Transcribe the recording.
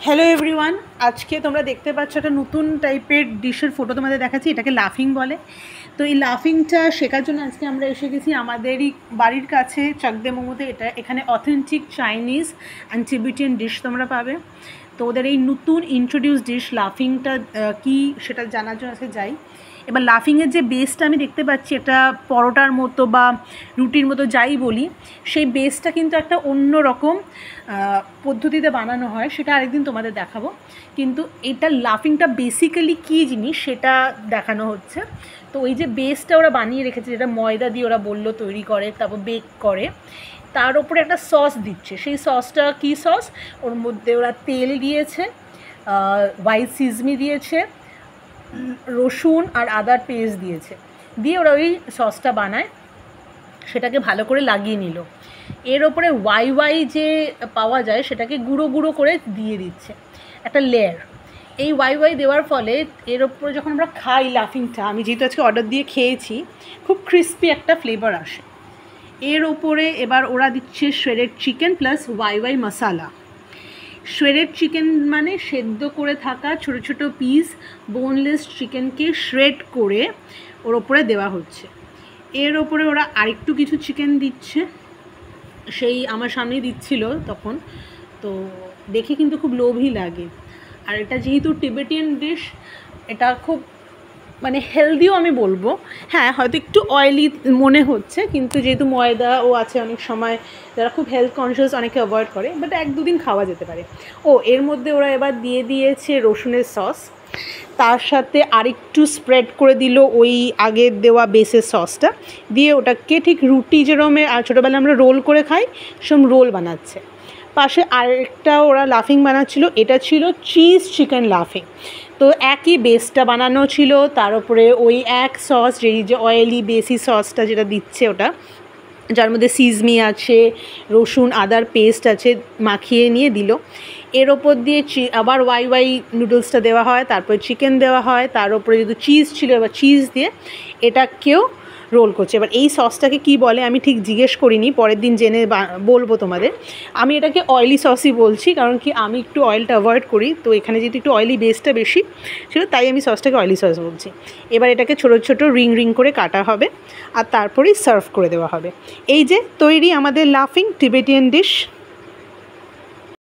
Hello everyone, আজকে তোমরা দেখতে পাচ্ছ একটা নতুন টাইপের ডিশের ফটো তোমাদের দেখাচ্ছি। এটাকে লাফিং বলে। তো এই লাফিংটা শেখার জন্য আজকে আমরা এসে গেছি আমাদেরই বাড়ির কাছে চাকদে মোমোতে। এখানে authentic Chinese and Tibetan dish তোমরা পাবে। তো ওদের এই নতুন ইন্ট্রোডিউস ডিশ লাফিংটা কী সেটা জানার জন্য আজকে যাই। এবার লাফিংয়ের যে বেসটা আমি দেখতে পাচ্ছি, একটা পরোটার মতো বা রুটির মতো যাই বলি, সেই বেসটা কিন্তু একটা অন্য রকম পদ্ধতিতে বানানো হয়, সেটা আরেকদিন তোমাদের দেখাবো। কিন্তু এটা লাফিংটা বেসিক্যালি কী জিনিস সেটা দেখানো হচ্ছে। তো ওই যে বেসটা ওরা বানিয়ে রেখেছে, যেটা ময়দা দিয়ে ওরা বললো তৈরি করে, তারপর বেক করে, তার ওপরে একটা সস দিচ্ছে। সেই সসটা কী সস? ওর মধ্যে ওরা তেল দিয়েছে, হোয়াইট সিজমি দিয়েছে, রসুন আর আদার পেস্ট দিয়েছে, দিয়ে ওরা ওই সসটা বানায়, সেটাকে ভালো করে লাগিয়ে নিল। এর ওপরে ওয়াই যে পাওয়া যায় সেটাকে গুঁড়ো গুঁড়ো করে দিয়ে দিচ্ছে একটা লেয়ার। এই ওয়াই দেওয়ার ফলে এর ওপরে যখন আমরা খাই লাফিংটা, আমি যেহেতু আজকে অর্ডার দিয়ে খেয়েছি, খুব ক্রিস্পি একটা ফ্লেভার আসে। এর ওপরে এবার ওরা দিচ্ছে শ্রেডেড চিকেন প্লাস ওয়াই মশালা। শ্রেডেড চিকেন মানে সেদ্ধ করে থাকা ছোটো ছোটো পিস বোনলেস চিকেনকে শ্রেড করে ওর ওপরে দেওয়া হচ্ছে। এর ওপরে ওরা আরেকটু কিছু চিকেন দিচ্ছে, সেই আমার সামনেই দিচ্ছিল তখন, তো দেখে কিন্তু খুব লোভই লাগে। আর এটা যেহেতু টিবেটিয়ান ডিশ, এটা খুব মানে হেলদিও আমি বলবো। হ্যাঁ, হয়তো একটু অয়েলি মনে হচ্ছে, কিন্তু যেহেতু ময়দাও আছে, অনেক সময় যারা খুব হেলথ কনসিয়াস অনেকে অ্যাভয়েড করে, বাট 1-2 দিন খাওয়া যেতে পারে। এর মধ্যে ওরা এবার দিয়ে দিয়েছে রসুনের সস, তার সাথে আরেকটু স্প্রেড করে দিল ওই আগের দেওয়া বেসের সসটা দিয়ে, ওটাকে ঠিক রুটি যেরকম আর ছোটোবেলায় আমরা রোল করে খাই সেরকম রোল বানাচ্ছে। পাশে আরেকটা ওরা লাফিং বানাচ্ছিল, এটা ছিল চিজ চিকেন লাফিং। তো একই বেসটা বানানো ছিল, তার উপরে ওই এক সস, যেই যে অয়েলি বেসি সসটা যেটা দিচ্ছে, ওটা যার মধ্যে সিজমি আছে, রসুন আদার পেস্ট আছে, মাখিয়ে নিয়ে দিল। এর ওপর দিয়ে আবার ওয়াই নুডলসটা দেওয়া হয়, তারপরে চিকেন দেওয়া হয়, তার উপরে যেহেতু চিজ ছিল এবার চিজ দিয়ে এটাকেও রোল করছে। এবার এই সসটাকে কি বলে আমি ঠিক জিজ্ঞেস করিনি, পরের দিন জেনে বলবো তোমাদের। আমি এটাকে অয়েলি সসই বলছি, কারণ কি আমি একটু অয়েলটা অ্যাভয়েড করি, তো এখানে যেহেতু একটু অয়েলি বেসটা বেশি ছিল তাই আমি সসটাকে অয়েলি সস বলছি। এবার এটাকে ছোটো ছোটো রিং করে কাটা হবে আর তারপরেই সার্ভ করে দেওয়া হবে। এই যে তৈরি আমাদের লাফিং টিবেটিয়ান ডিশ।